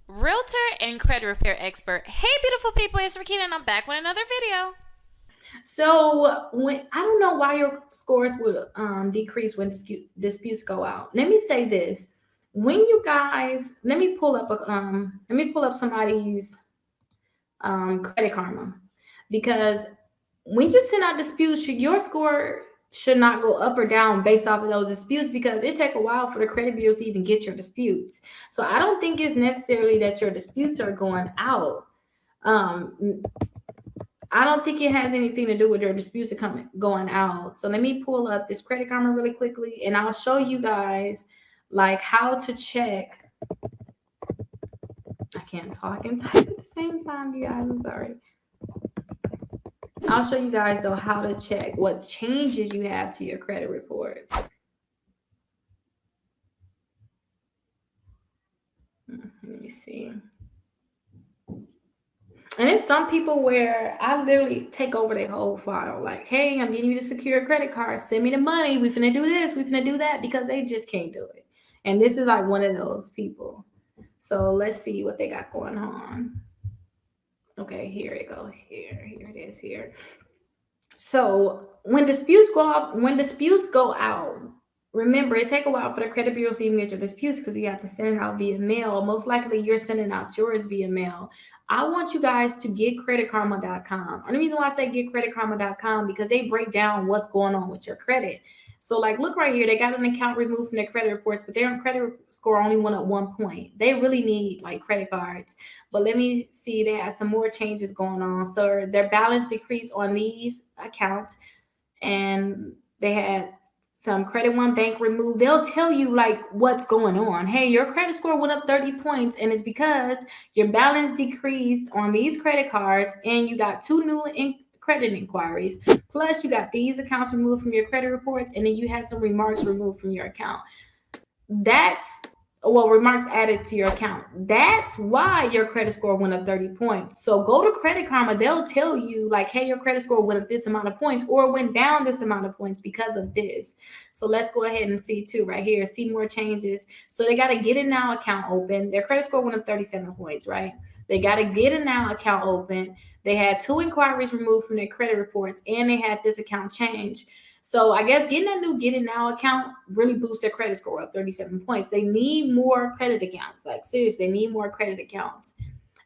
realtor and credit repair expert. Hey, beautiful people, it's Rickita, and I'm back with another video. So when I don't know why your scores would decrease when disputes go out. Let me say this: when you guys, let me pull up somebody's Credit Karma, because when you send out disputes, your score should not go up or down based off of those disputes, because it take a while for the credit bureaus to even get your disputes. So I don't think it's necessarily that your disputes are going out. Um, I don't think it has anything to do with your disputes going out. So let me pull up this Credit Karma really quickly, and I'll show you guys like how to check. I can't talk and type at the same time, you guys. I'm sorry. I'll show you guys though how to check what changes you have to your credit report. Let me see. And it's some people where I literally take over their whole file. Like, hey, I'm getting you to secure a credit card. Send me the money. We finna do this. We finna do that, because they just can't do it. And this is like one of those people. So let's see what they got going on. Okay, here it go. Here it is here. So when disputes go out, remember, it take a while for the credit bureaus to even get your disputes, because we have to send it out via mail. Most likely you're sending out yours via mail. I want you guys to get creditkarma.com. And the reason why I say get creditkarma.com, because they break down what's going on with your credit. So like, look right here, they got an account removed from their credit reports, but their credit score only went up 1 point. They really need like credit cards. But let me see, they have some more changes going on. So their balance decreased on these accounts, and they had some Credit One Bank removed. They'll tell you like what's going on. Hey, your credit score went up 30 points, and it's because your balance decreased on these credit cards, and you got two new credit inquiries. Plus, you got these accounts removed from your credit reports, and then you had some remarks removed from your account. That's remarks added to your account. That's why your credit score went up 30 points. So go to Credit Karma. They'll tell you like, hey, your credit score went up this amount of points, or went down this amount of points because of this. So let's go ahead and see too right here. See more changes. So they got to get a now account open. Their credit score went up 37 points, right? They got to get a now account open. They had two inquiries removed from their credit reports, and they had this account change. So I guess getting that new Get It Now account really boosts their credit score up 37 points. They need more credit accounts. Like seriously, they need more credit accounts.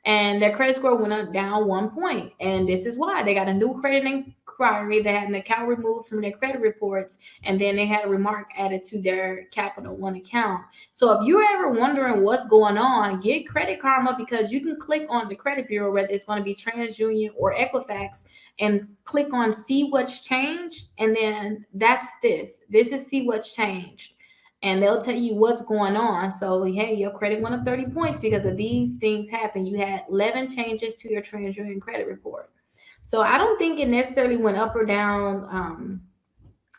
And their credit score went up down 1 point. And this is why they got a new credit inquiry. They had an account removed from their credit reports, and then they had a remark added to their Capital One account. So if you're ever wondering what's going on, get Credit Karma, because you can click on the credit bureau, whether it's going to be TransUnion or Equifax, and click on see what's changed. And then that's this is see what's changed, and they'll tell you what's going on. So hey, your credit went up 30 points because of these things happen. You had 11 changes to your TransUnion credit report. So I don't think it necessarily went up or down.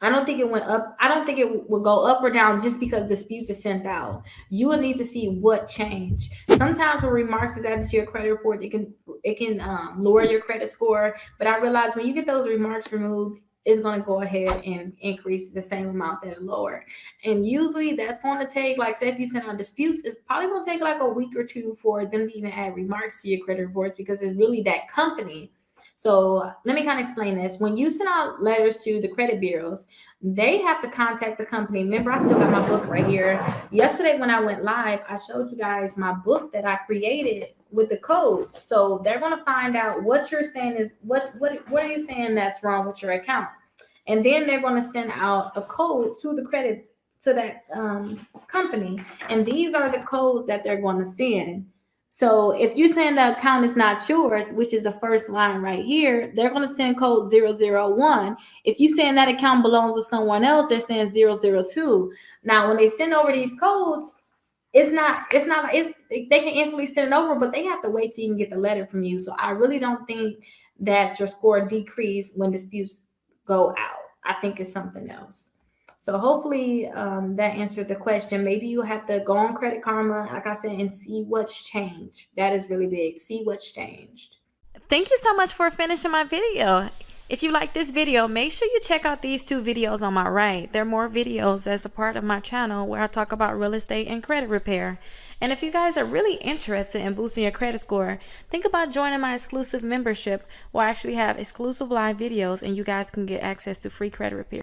I don't think it went up. I don't think it will go up or down just because disputes are sent out. You will need to see what changed. Sometimes when remarks is added to your credit report, it can lower your credit score. But I realize when you get those remarks removed, it's going to go ahead and increase the same amount that are lower. And usually that's going to take, like, say if you send out disputes, it's probably going to take like a week or two for them to even add remarks to your credit reports, because it's really that company. So let me kind of explain this. When you send out letters to the credit bureaus, they have to contact the company. Remember, I still got my book right here. Yesterday when I went live, I showed you guys my book that I created with the codes. So they're going to find out what you're saying is what are you saying that's wrong with your account, and then they're going to send out a code to the credit to that company, and these are the codes that they're going to send. So if you're saying the account is not yours, which is the first line right here, they're going to send code 001. If you're saying that account belongs to someone else, they're saying 002. Now, when they send over these codes, they can instantly send it over, but they have to wait till you can get the letter from you. So I really don't think that your score decreased when disputes go out. I think it's something else. So hopefully that answered the question. Maybe you have to go on Credit Karma, like I said, and see what's changed. That is really big. See what's changed. Thank you so much for finishing my video. If you like this video, make sure you check out these 2 videos on my right. There are more videos as a part of my channel where I talk about real estate and credit repair. And if you guys are really interested in boosting your credit score, think about joining my exclusive membership where I actually have exclusive live videos and you guys can get access to free credit repair.